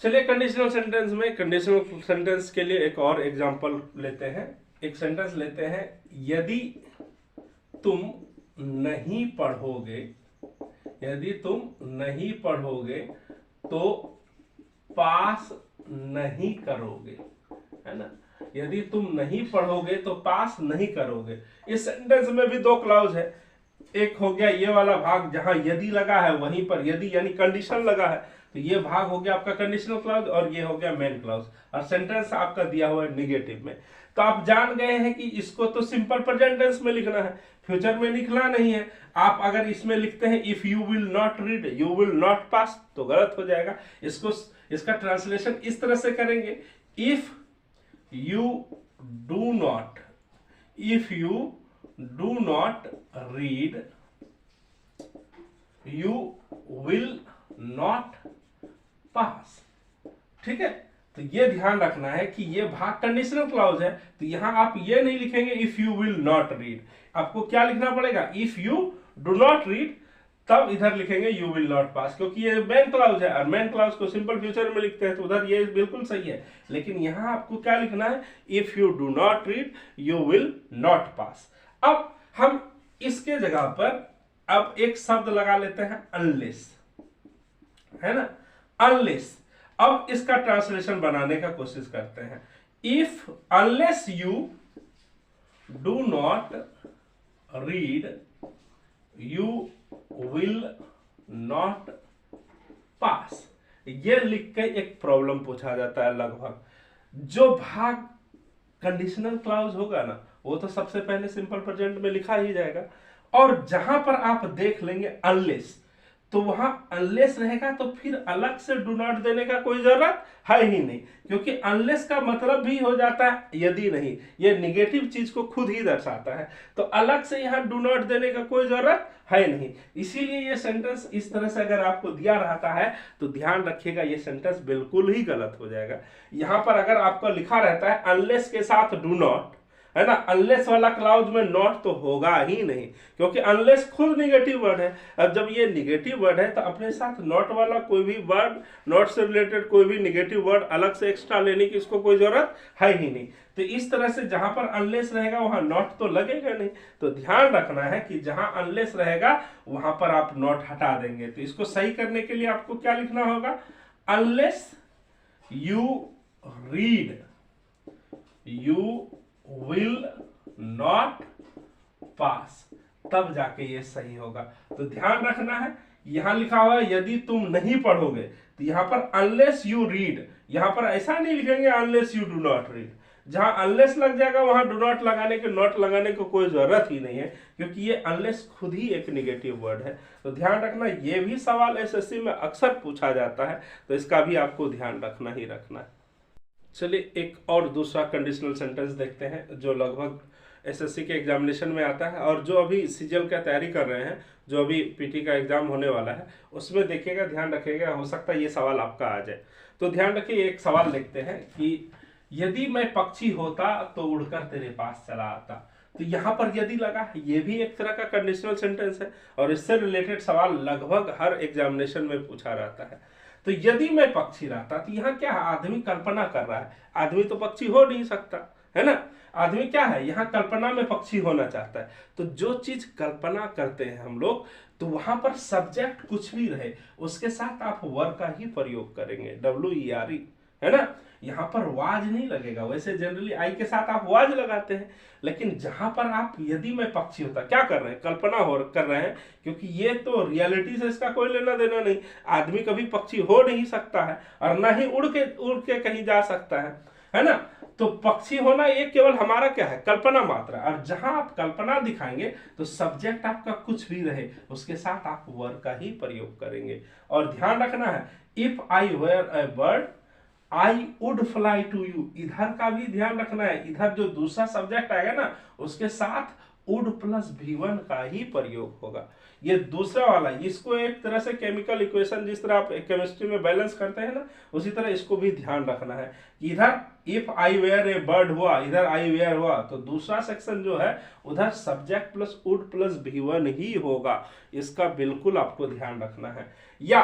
चलिए conditional sentence में, conditional sentence के लिए एक और एग्जांपल लेते हैं। एक सेंटेंस लेते हैं, यदि तुम नहीं पढ़ोगे, यदि तुम नहीं पढ़ोगे तो पास नहीं करोगे, है ना। यदि तुम नहीं पढ़ोगे तो पास नहीं करोगे। इस सेंटेंस में भी दो क्लॉज है। एक हो गया ये वाला भाग जहां यदि लगा है, वहीं पर यदि यानी कंडीशन लगा है, तो ये भाग हो गया आपका कंडीशनल क्लॉज और ये हो गया मेन क्लॉज, और सेंटेंस आपका दिया हुआ है निगेटिव में। तो आप जान गए हैं कि इसको तो सिंपल प्रेजेंट टेंस में लिखना है, फ्यूचर में लिखना नहीं है। आप अगर इसमें लिखते हैं if you will not read you will not pass, तो गलत हो जाएगा। इसका ट्रांसलेशन इस तरह से करेंगे, if you do not, if you do not read you will not pass. ठीक है, तो ये ध्यान रखना है कि ये भाग कंडीशनल क्लॉज है, तो यहां आप ये नहीं लिखेंगे if you will not read, आपको क्या लिखना पड़ेगा, if you do not read, तब इधर लिखेंगे यू विल नॉट पास, क्योंकि ये मेन क्लॉज है और मेन क्लॉज को सिंपल फ्यूचर में लिखते हैं, तो उधर ये बिल्कुल सही है। लेकिन यहां आपको क्या लिखना है, if you do not read you will not pass. अब हम इसके जगह पर अब एक शब्द लगा लेते हैं अनलेस, है ना, अनलेस। अब इसका ट्रांसलेशन बनाने का कोशिश करते हैं, if unless you do not read you will not pass. ये लिख के एक प्रॉब्लम पूछा जाता है लगभग। जो भाग कंडीशनल क्लॉज होगा ना, वो तो सबसे पहले सिंपल प्रेजेंट में लिखा ही जाएगा, और जहां पर आप देख लेंगे अनलेस, तो वहां अनलेस रहेगा, तो फिर अलग से डू नॉट देने का कोई जरूरत है ही नहीं, क्योंकि अनलेस का मतलब भी हो जाता है यदि नहीं, ये निगेटिव चीज को खुद ही दर्शाता है, तो अलग से यहां डू नॉट देने का कोई जरूरत है नहीं। इसीलिए ये सेंटेंस इस तरह से अगर आपको दिया रहता है तो ध्यान रखिएगा, ये सेंटेंस बिल्कुल ही गलत हो जाएगा। यहां पर अगर आपका लिखा रहता है अनलेस के साथ डू नॉट, है ना, अनलेस वाला क्लाउज में नॉट तो होगा ही नहीं, क्योंकि अनलेस खुद निगेटिव वर्ड है। अब जब ये निगेटिव वर्ड है तो अपने साथ नॉट वाला कोई भी वर्ड, नॉट से रिलेटेड कोई भी निगेटिव वर्ड अलग से एक्स्ट्रा लेने की इसको कोई जरूरत है ही नहीं। तो इस तरह से जहां पर अनलेस रहेगा वहां नॉट तो लगेगा नहीं, तो ध्यान रखना है कि जहां अनलेस रहेगा वहां पर आप नॉट हटा देंगे। तो इसको सही करने के लिए आपको क्या लिखना होगा, unless you read you will not pass, तब जाके ये सही होगा। तो ध्यान रखना है, यहां लिखा हुआ है यदि तुम नहीं पढ़ोगे, तो यहां पर अनलेस यू रीड, यहां पर ऐसा नहीं लिखेंगे unless you do not read. जहां अनलेस लग जाएगा वहां डू नॉट लगाने के, नॉट लगाने को कोई जरूरत ही नहीं है, क्योंकि ये अनलेस खुद ही एक निगेटिव वर्ड है। तो ध्यान रखना, ये भी सवाल एसएससी में अक्सर पूछा जाता है, तो इसका भी आपको ध्यान रखना ही रखना है। चलिए एक और दूसरा कंडीशनल सेंटेंस देखते हैं जो लगभग एसएससी के एग्जामिनेशन में आता है, और जो अभी सीजीएल का तैयारी कर रहे हैं, जो अभी पीटी का एग्जाम होने वाला है, उसमें देखिएगा, ध्यान रखिएगा, हो सकता है ये सवाल आपका आ जाए। तो ध्यान रखिए, एक सवाल देखते हैं कि यदि मैं पक्षी होता तो उड़कर तेरे पास चला आता। तो यहां पर यदि लगा, ये भी एक तरह का कंडीशनल सेंटेंस है, और इससे रिलेटेड सवाल लगभग हर एग्जामिनेशन में पूछा रहता है। तो यदि मैं पक्षी रहता, तो यहाँ क्या है, आदमी कल्पना कर रहा है, आदमी तो पक्षी हो नहीं सकता, है ना, आदमी क्या है, यहाँ कल्पना में पक्षी होना चाहता है। तो जो चीज कल्पना करते हैं हम लोग, तो वहां पर सब्जेक्ट कुछ भी रहे, उसके साथ आप वर्ब का ही प्रयोग करेंगे, WERE, है ना। यहाँ पर वाज नहीं लगेगा, वैसे जनरली आई के साथ आप वाज लगाते हैं, लेकिन जहां पर आप यदि मैं पक्षी होता, क्या कर रहे हैं, कल्पना कर रहे हैं, क्योंकि ये तो रियलिटी से इसका कोई लेना देना नहीं, आदमी कभी पक्षी हो नहीं सकता है और ना ही उड़ के कहीं जा सकता है ना। तो पक्षी होना ये केवल हमारा क्या है, कल्पना मात्र, और जहां आप कल्पना दिखाएंगे तो सब्जेक्ट आपका कुछ भी रहे, उसके साथ आप वर्ब का ही प्रयोग करेंगे। और ध्यान रखना है, if I were a bird I would fly to you, इधर का भी ध्यान रखना है, इधर जो दूसरा सब्जेक्ट आएगा ना, उसके साथ वुड प्लस V1 का ही प्रयोग होगा। ये दूसरा वाला, इसको एक तरह से केमिकल इक्वेशन जिस तरह आप केमिस्ट्री में बैलेंस करते हैं ना, उसी तरह इसको भी ध्यान रखना है कि इधर if I were a bird हुआ, इधर आई वेयर हुआ, तो दूसरा सेक्शन जो है उधर subject plus would plus V1 ही होगा, इसका बिल्कुल आपको ध्यान रखना है। या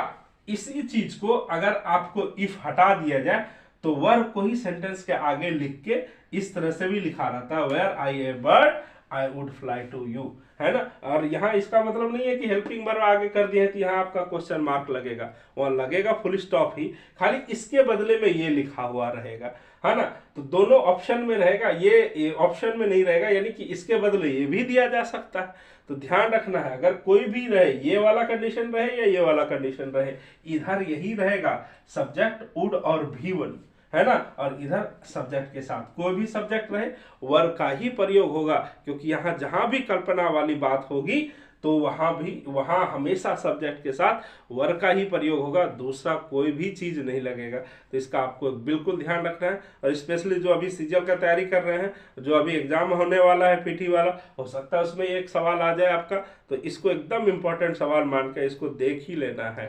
इसी चीज को अगर आपको इफ हटा दिया जाए तो वर्ब को ही सेंटेंस के आगे लिख के इस तरह से भी लिखा रहता है, were I a bird I would fly to you, है ना। और यहाँ इसका मतलब नहीं है कि हेल्पिंग वर्ब आगे कर दिया है तो यहाँ आपका क्वेश्चन मार्क लगेगा, वहां लगेगा फुल स्टॉप ही, खाली इसके बदले में ये लिखा हुआ रहेगा, है ना। तो दोनों ऑप्शन में रहेगा, ये ऑप्शन में नहीं रहेगा, यानी कि इसके बदले ये भी दिया जा सकता है। तो ध्यान रखना है, अगर कोई भी रहे, ये वाला कंडीशन रहे या ये वाला कंडीशन रहे, इधर यही रहेगा सब्जेक्ट वुड और भी वन, है ना, और इधर सब्जेक्ट के साथ कोई भी सब्जेक्ट रहे वर्ब का ही प्रयोग होगा, क्योंकि यहाँ जहां भी कल्पना वाली बात होगी तो वहां हमेशा सब्जेक्ट के साथ वर्ब का ही प्रयोग होगा, दूसरा कोई भी चीज नहीं लगेगा। तो इसका आपको बिल्कुल ध्यान रखना है। और स्पेशली जो अभी सीजीएल का तैयारी कर रहे हैं, जो अभी एग्जाम होने वाला है पीटी वाला, हो सकता है उसमें एक सवाल आ जाए आपका, तो इसको एकदम इंपॉर्टेंट सवाल मान के इसको देख ही लेना है।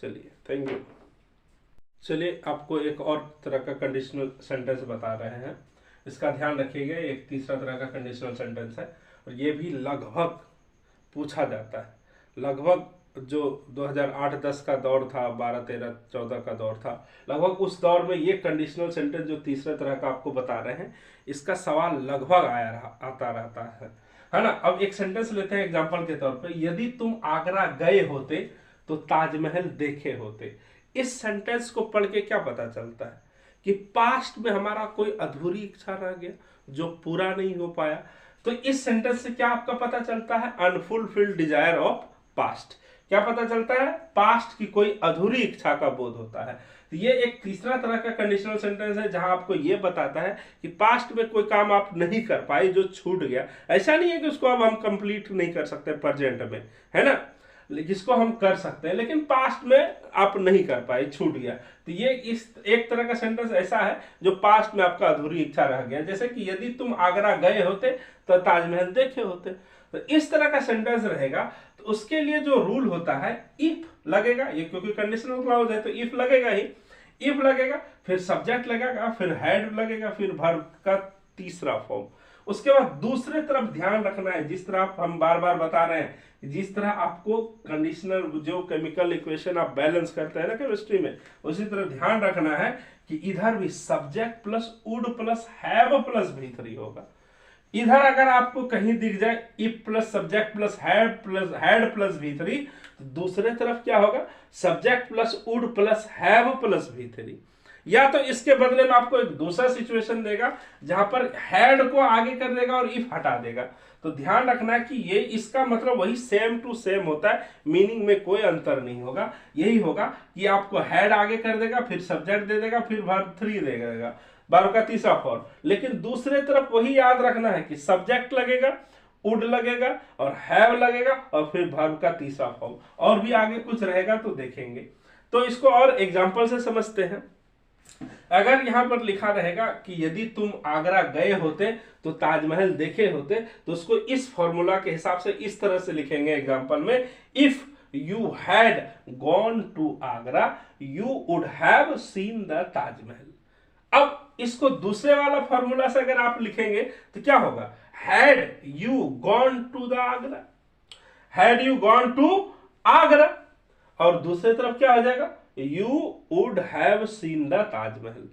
चलिए, थैंक यू। चलिए, आपको एक और तरह का कंडीशनल सेंटेंस बता रहे हैं, इसका ध्यान रखिएगा। एक तीसरा तरह का कंडीशनल सेंटेंस है और ये भी लगभग पूछा जाता है। लगभग जो 2008-10 का दौर था, 12-13-14 का दौर था, लगभग उस दौर में ये कंडीशनल सेंटेंस जो तीसरे तरह का आपको बता रहे हैं, इसका सवाल लगभग आता रहता है ना। अब एक सेंटेंस लेते हैं एग्जांपल के तौर पे, यदि तुम आगरा गए होते तो ताजमहल देखे होते। इस सेंटेंस को पढ़ के क्या पता चलता है कि पास्ट में हमारा कोई अधूरी इच्छा रह गया जो पूरा नहीं हो पाया। तो इस सेंटेंस से क्या आपका पता चलता है? Unfulfilled desire of past. क्या पता चलता है? पास्ट की कोई अधूरी इच्छा का बोध होता है। तो ये एक तीसरा तरह का कंडीशनल सेंटेंस है जहां आपको ये बताता है कि पास्ट में कोई काम आप नहीं कर पाए जो छूट गया। ऐसा नहीं है कि उसको अब हम कंप्लीट नहीं कर सकते प्रेजेंट में, है ना, जिसको हम कर सकते हैं, लेकिन पास्ट में आप नहीं कर पाए, छूट गया। तो ये इस एक तरह का सेंटेंस ऐसा है जो पास्ट में आपका अधूरी इच्छा रह गया, जैसे कि यदि तुम आगरा गए होते तो ताजमहल देखे होते। तो इस तरह का सेंटेंस रहेगा। तो उसके लिए जो रूल होता है, इफ लगेगा, ये क्योंकि कंडीशनल क्लॉज है तो इफ लगेगा ही, इफ लगेगा, फिर सब्जेक्ट लगेगा, फिर हैड लगेगा, फिर वर्ब का तीसरा फॉर्म। उसके बाद दूसरे तरफ ध्यान रखना है, जिस तरह हम बार बार बता रहे हैं, जिस तरह आपको कंडीशनल जो केमिकल इक्वेशन आप बैलेंस करते हैं ना केमिस्ट्री में, उसी तरह ध्यान रखना है कि इधर भी subject plus would plus have plus भी3 होगा। इधर अगर आपको कहीं दिख जाए if plus subject plus had plus भी3, तो दूसरे तरफ क्या होगा? Subject plus would plus have plus भी3। या तो इसके बदले में आपको एक दूसरा सिचुएशन देगा जहां पर हैड को आगे कर देगा और इफ हटा देगा। तो ध्यान रखना है कि ये इसका मतलब वही सेम टू सेम होता है, मीनिंग में कोई अंतर नहीं होगा। यही होगा कि आपको हैड आगे कर देगा, फिर सब्जेक्ट दे देगा, फिर वर्ब 3 दे देगा, वर्ब का तीसरा फॉर्म। लेकिन दूसरे तरफ वही याद रखना है कि सब्जेक्ट लगेगा, वुड लगेगा और हैव लगेगा और फिर वर्ब का तीसरा फॉर्म, और भी आगे कुछ रहेगा तो देखेंगे। तो इसको और एग्जांपल से समझते हैं। अगर यहां पर लिखा रहेगा कि यदि तुम आगरा गए होते तो ताजमहल देखे होते, तो उसको इस फॉर्मूला के हिसाब से इस तरह से लिखेंगे एग्जांपल में, if you had gone to Agra you would have seen the Taj Mahal. अब इसको दूसरे वाला फॉर्मूला से अगर आप लिखेंगे तो क्या होगा? Had you gone to the Agra, had you gone to Agra, और दूसरी तरफ क्या हो जाएगा? You would have seen the Taj Mahal.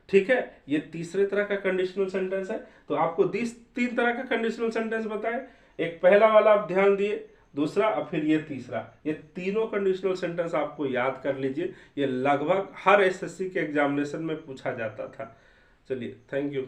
ठीक है, ये तीसरे तरह का कंडीशनल सेंटेंस है। तो आपको 3 तरह का कंडीशनल सेंटेंस बताए, एक पहला वाला आप ध्यान दिए, दूसरा और फिर ये तीसरा। ये तीनों कंडीशनल सेंटेंस आपको याद कर लीजिए, ये लगभग हर एसएससी के एग्जामिनेशन में पूछा जाता था। चलिए, थैंक यू।